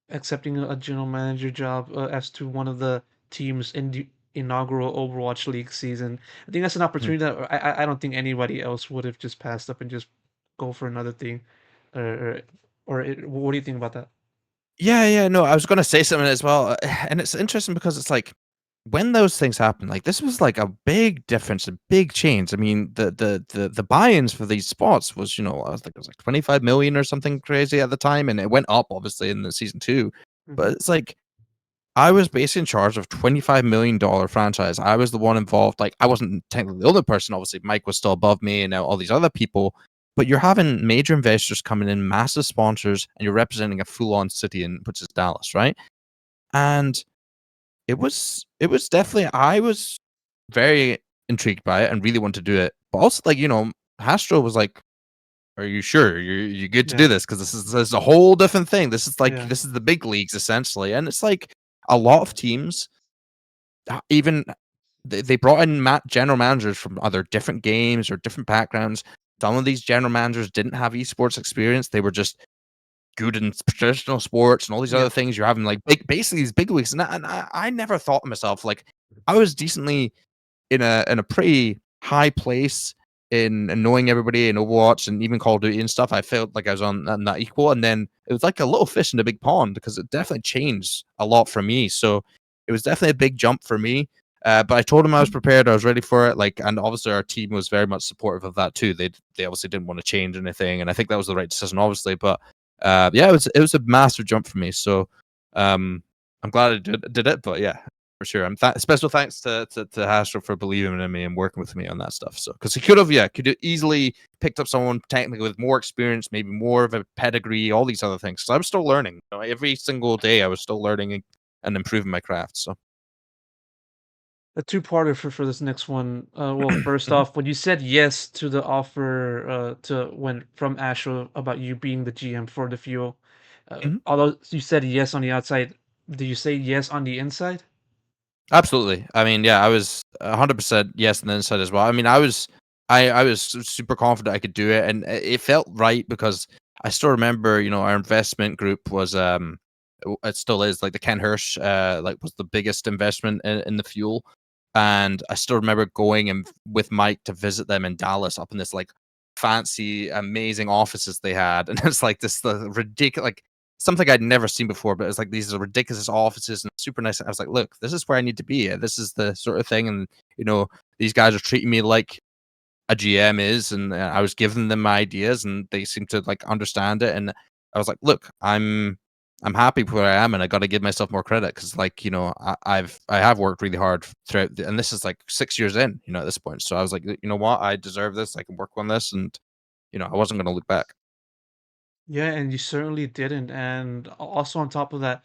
accepting a general manager job as to one of the teams in the inaugural Overwatch League season, I think that's an Mhm. opportunity that I don't think anybody else would have just passed up and just go for another thing, or what do you think about that? Yeah, no, I was gonna say something as well, and it's interesting because it's like when those things happen, like this was like a big difference, a big change. I mean, the buy-ins for these spots was, I think it was like 25 million or something crazy at the time, and it went up obviously in the season two. Hmm. But it's like I was basically in charge of $25 million franchise. I was the one involved. Like I wasn't technically the only person. Obviously, Mike was still above me, and now all these other people. But you're having major investors coming in, massive sponsors, and you're representing a full-on city, which is Dallas, right? And it was definitely I was very intrigued by it and really wanted to do it. But also, like Hastro was like, "Are you sure you're good to Yeah, do this? Because this is a whole different thing. This is like yeah, this is the big leagues essentially." And it's like a lot of teams even they brought in general managers from other different games or different backgrounds. Some of these general managers didn't have esports experience. They were just good in traditional sports and all these yeah. other things. You're having like basically these big leagues, and I never thought to myself like I was decently in a pretty high place in knowing everybody in Overwatch and even Call of Duty and stuff. I felt like I was on that equal, and then it was like a little fish in a big pond because it definitely changed a lot for me. So it was definitely a big jump for me. But I told him I was prepared, I was ready for it. Like, and obviously our team was very much supportive of that too. They obviously didn't want to change anything, and I think that was the right decision, obviously. But yeah, it was a massive jump for me. So I'm glad I did it. But yeah, for sure. Special thanks to Hastro for believing in me and working with me on that stuff. So because he could have easily picked up someone technically with more experience, maybe more of a pedigree, all these other things. So I'm still learning. Every single day I was still learning and improving my craft. So A two-parter for this next one. Well, first off, when you said yes to the offer to when from Astro about you being the GM for the fuel, Mhm. although you said yes on the outside, do you say yes on the inside? Absolutely. I mean, yeah, I was 100% yes on the inside as well. I mean, I was super confident I could do it, and it felt right because I still remember, our investment group was it still is like the Ken Hirsch like was the biggest investment in the fuel, and I still remember going and with Mike to visit them in Dallas up in this like fancy, amazing offices they had, and it's like this the ridiculous like something I'd never seen before, but it's like these are ridiculous offices and super nice. I was like, look, this is where I need to be. This is the sort of thing, and these guys are treating me like a GM is, and I was giving them my ideas, and they seem to like understand it. And I was like, look, I'm happy where I am, and I got to give myself more credit because, like, I have worked really hard throughout, and this is like 6 years in, at this point. So I was like, you know what, I deserve this. I can work on this, and I wasn't going to look back. Yeah, and you certainly didn't. And also on top of that,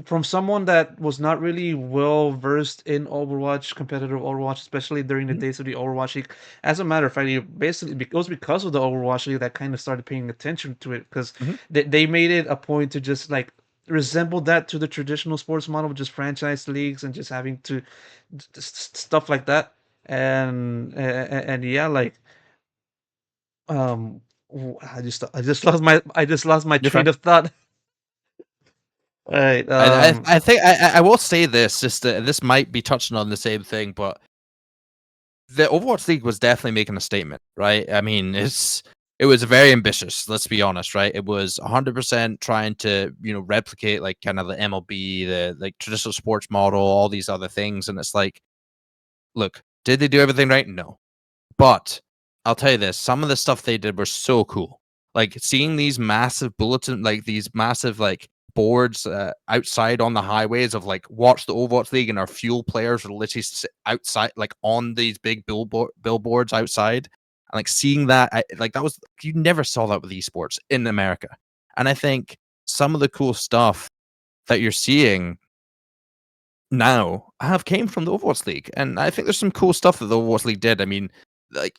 from someone that was not really well versed in Overwatch, competitive Overwatch, especially during the Mhm, days of the Overwatch League. As a matter of fact, it was because of the Overwatch League that kind of started paying attention to it because mhm. they made it a point to just like resemble that to the traditional sports model of just franchise leagues and just having to stuff like that. And yeah, like I just lost my You're train fine. of thought. All right. I think I will say this, just this might be touching on the same thing, but the Overwatch League was definitely making a statement, right? I mean, it was very ambitious. Let's be honest, right? It was 100% trying to replicate like kind of the MLB, the like traditional sports model, all these other things, and it's like, look, did they do everything right? No, but I'll tell you this: some of the stuff they did were so cool. Like seeing these massive bulletin, like these massive like boards outside on the highways of like watch the Overwatch League, and our fuel players are literally outside, like on these big billboards outside, and like seeing that, like that was you never saw that with esports in America. And I think some of the cool stuff that you're seeing now have came from the Overwatch League, and I think there's some cool stuff that the Overwatch League did. I mean, like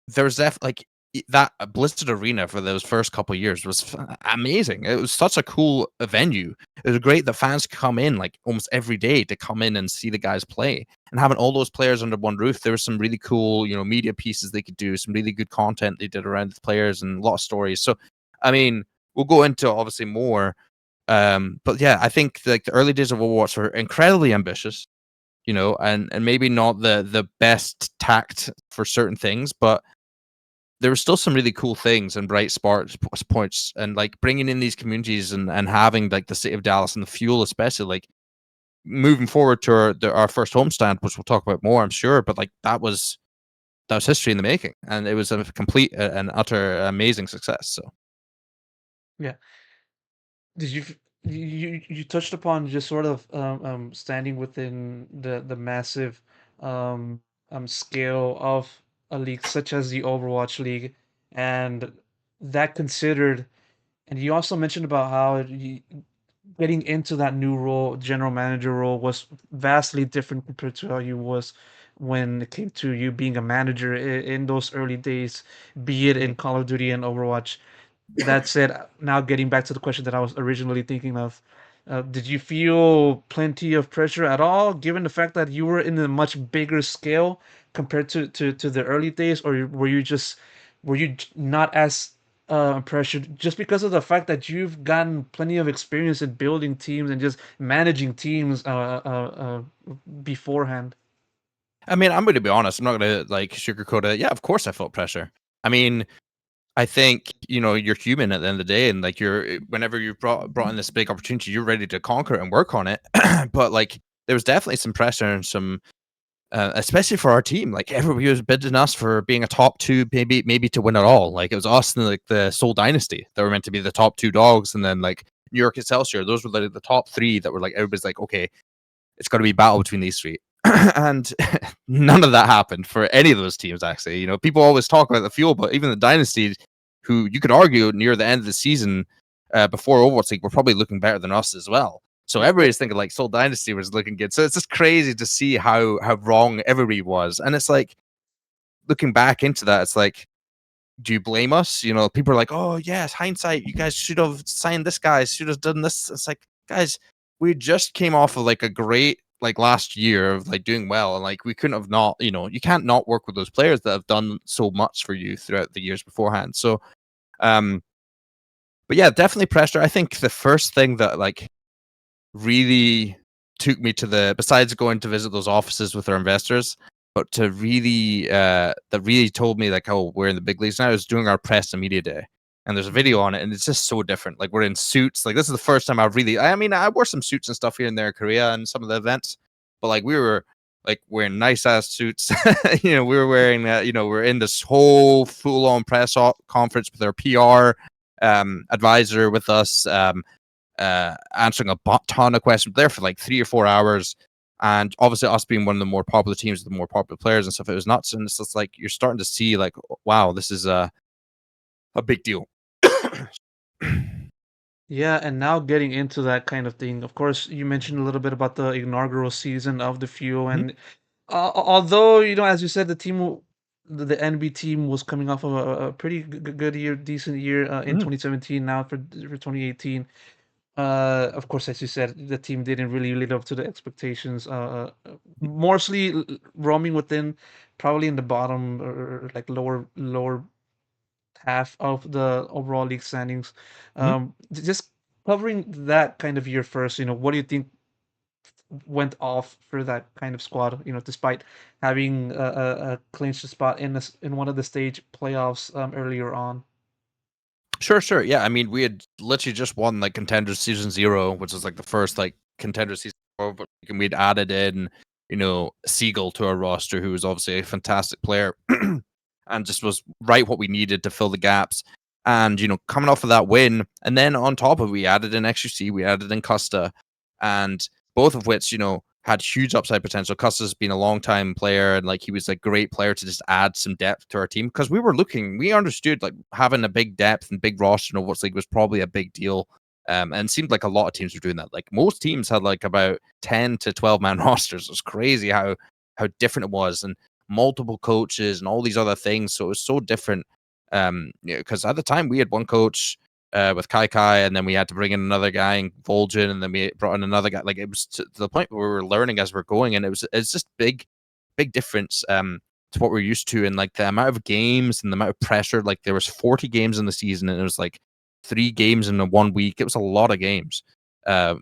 there's like that Blizzard Arena for those first couple of years was amazing. It was such a cool venue. It was great that fans could come in like almost every day to come in and see the guys play. And having all those players under one roof, there was some really cool, media pieces they could do, some really good content they did around the players, and a lot of stories. So, I mean, we'll go into obviously more. But yeah, I think like the early days of Overwatch were incredibly ambitious, and maybe not the best tact for certain things, but there were still some really cool things and bright sparks points, and like bringing in these communities and having like the city of Dallas and the Fuel, especially like moving forward to our first homestand, which we'll talk about more, I'm sure. But like that was history in the making, and it was a complete and utter amazing success. So Yeah. Did you touched upon just sort of standing within the massive um, scale of a league such as the Overwatch League, and that considered, and you also mentioned about how getting into that new role, general manager role, was vastly different compared to how you was when it came to you being a manager in those early days, be it in Call of Duty and Overwatch. That said, now getting back to the question that I was originally thinking of, did you feel plenty of pressure at all, given the fact that you were in a much bigger scale compared to the early days, or were you not as pressured just because of the fact that you've gotten plenty of experience in building teams and just managing teams beforehand? I mean, I'm going to be honest. I'm not going to like sugarcoat it. Yeah, of course I felt pressure. I mean, I think you're human at the end of the day, and like whenever you brought in this big opportunity, you're ready to conquer it and work on it. But like there was definitely some pressure and some, especially for our team. Like everybody was bidding us for being a top two, maybe to win it all. Like it was us and like the Seoul Dynasty that were meant to be the top two dogs, and then like New York Excelsior. Those were like the top three that were like everybody's like, okay, it's got to be a battle between these three. And none of that happened for any of those teams. Actually, people always talk about the Fuel, but even the Dynasty, who you could argue near the end of the season, before Overwatch League, were probably looking better than us as well. So everybody's thinking like Seoul Dynasty was looking good. So it's just crazy to see how wrong everybody was. And it's like looking back into that, it's like, do you blame us? People are like, oh yes, hindsight, you guys should have signed this guy, should have done this. It's like, guys, we just came off of like a great like last year of like doing well, and like we couldn't have not, you can't not work with those players that have done so much for you throughout the years beforehand. So but yeah, definitely pressure. I think the first thing that like really took me to besides going to visit those offices with our investors, but to really that really told me like, oh, we're in the big leagues now, is doing our press and media day. And there's a video on it, and it's just so different. Like we're in suits. Like this is the first time I mean, I wore some suits and stuff here and there in Korea and some of the events, but like we were like wearing nice ass suits. We were wearing we're in this whole full on press conference with our PR advisor with us, answering a ton of questions there for like 3 or 4 hours. And obviously us being one of the more popular teams with the more popular players and stuff, it was nuts. And it's just like you're starting to see like, wow, this is a big deal. Yeah, and now getting into that kind of thing. Of course, you mentioned a little bit about the inaugural season of the Fuel, Mhm. and although as you said, the NB team was coming off of a pretty good year, decent year in Mhm. 2017. Now for 2018, of course, as you said, the team didn't really live up to the expectations. Mostly roaming within, probably in the bottom or like lower half of the overall league standings. Mhm. Just covering that kind of year first, what do you think went off for that kind of squad? Despite having a clinched spot in one of the stage playoffs earlier on. Sure. Yeah, I mean, we had literally just won like Contenders Season 0, which is like the first like Contender Season 4, but and we'd added in, Siegel to our roster, who was obviously a fantastic player and just was right what we needed to fill the gaps. And, coming off of that win, and then on top of it, we added in XUC, we added in Custa, and both of which, had huge upside potential. Custa's been a long time player, and like he was a great player to just add some depth to our team, because we understood like having a big depth and big roster in Overwatch League was probably a big deal. And it seemed like a lot of teams were doing that. Like most teams had like about 10 to 12 man rosters. It was crazy how different it was, and multiple coaches and all these other things. So it was so different. Because at the time we had one coach with Kai, and then we had to bring in another guy in Vol'jin, and then we brought in another guy. Like, it was to the point where we were learning as we're going, and it's just big difference to what we're used to, and like the amount of games and the amount of pressure. Like, there was 40 games in the season, and it was like 3 games in 1 week. It was a lot of games.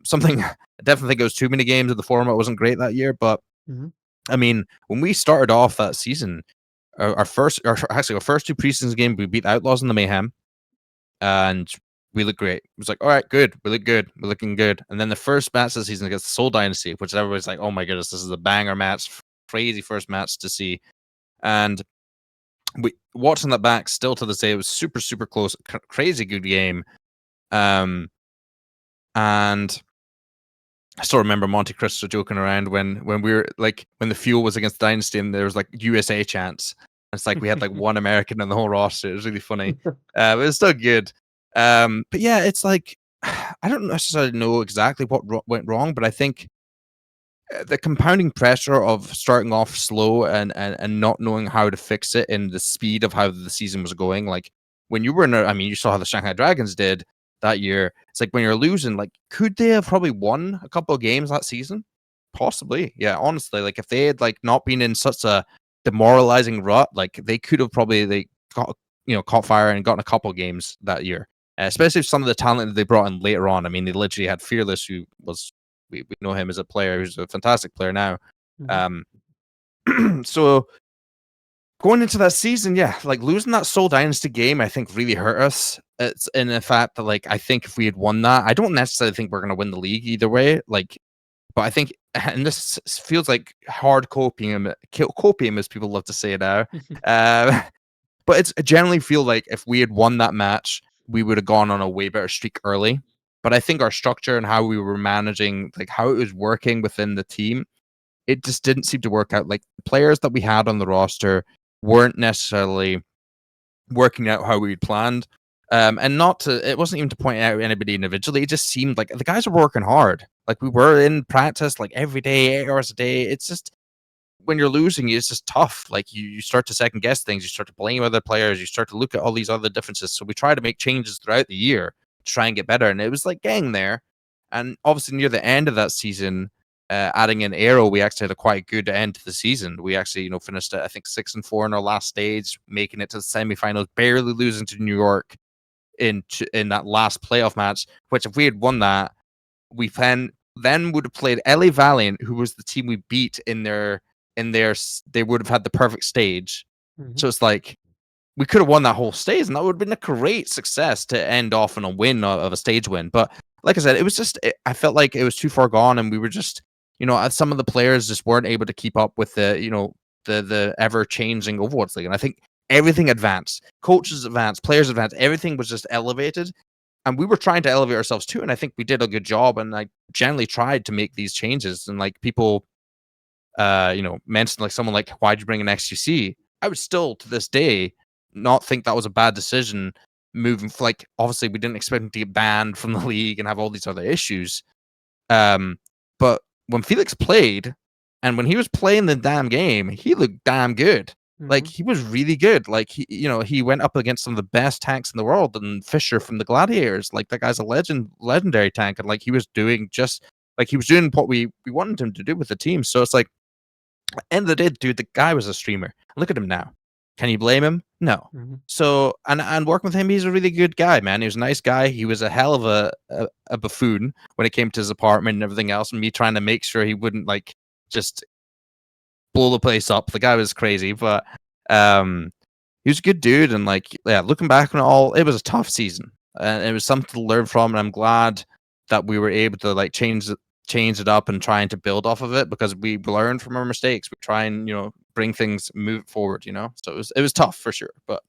Something I definitely think it was too many games, and the format wasn't great that year. But I mean, when we started off that season, our first 2 preseason games, we beat the Outlaws in the Mayhem, and we looked great. It was like, all right, good. We look good. We're looking good. And then the first match of the season against Soul Dynasty, which everybody's like, oh my goodness, this is a banger match, crazy first match to see. And we watching that back still to this day, it was super, super close, crazy good game. And I still remember Monte Cristo joking around when we were like, when the Fuel was against Dynasty and there was like USA chants. It's like we had like one American on the whole roster. It was really funny. It was still good. But yeah, it's like, I don't necessarily know exactly what went wrong, but I think the compounding pressure of starting off slow and not knowing how to fix it, and the speed of how the season was going. Like, when you were you saw how the Shanghai Dragons did that year. It's like, when you're losing, like, could they have probably won a couple of games that season? Possibly. Yeah, honestly, like, if they had like not been in such a demoralizing rut, like, they could have probably caught fire and gotten a couple of games that year. Especially some of the talent that they brought in later on. I mean, they literally had Fearless, who was, we know him as a player who's a fantastic player now. So going into that season, yeah, like, losing that Soul Dynasty game, I think really hurt us. It's in the fact that, like, I think if we had won that, I don't necessarily think we're going to win the league either way. Like, but I think, and this feels like hard copium, as people love to say now. But I generally feel like if we had won that match, we would have gone on a way better streak early. But I think our structure and how we were managing, like how it was working within the team, it just didn't seem to work out. Like, the players that we had on the roster weren't necessarily working out how we'd planned. And it wasn't even to point out anybody individually. It just seemed like the guys were working hard. Like, we were in practice like every day, 8 hours a day. It's just, when you're losing, it's just tough. Like, you start to second guess things. You start to blame other players. You start to look at all these other differences. So we try to make changes throughout the year to try and get better. And it was like getting there. And obviously near the end of that season, adding in Aero, we actually had a quite good end to the season. We actually, finished at, I think, 6-4 in our last stage, making it to the semifinals, barely losing to New York in that last playoff match. Which, if we had won that, we then would have played LA Valiant, who was the team we beat in their. They would have had the perfect stage. So it's like, we could have won that whole stage, and that would have been a great success to end off on a win of a stage win. But like I said, it was just, I felt like it was too far gone, and we were just, some of the players just weren't able to keep up with the ever changing Overwatch League. And I think everything advanced, coaches advanced, players advanced, everything was just elevated, and we were trying to elevate ourselves too. And I think we did a good job, and I generally tried to make these changes. And like, people mentioned, like, someone like, why'd you bring an XQC? I would still, to this day, not think that was a bad decision. Moving, like, obviously we didn't expect him to get banned from the league and have all these other issues. But when Felix played, and when he was playing the damn game, he looked damn good. Like, he was really good. Like, he went up against some of the best tanks in the world, and Fisher from the Gladiators. Like, that guy's a legendary tank, and like, he was doing what we wanted him to do with the team. So it's like, at the end of the day, dude, the guy was a streamer. Look at him now. Can you blame him? No. So, and working with him, he's a really good guy, man. He was a nice guy. He was a hell of a buffoon when it came to his apartment and everything else, and me trying to make sure he wouldn't, like, just blow the place up. The guy was crazy, but he was a good dude. And like, yeah, looking back on it all, it was a tough season, and it was something to learn from. And I'm glad that we were able to, like, change it up and trying to build off of it, because we learned from our mistakes. We try and, bring things, move forward, So it was tough for sure, but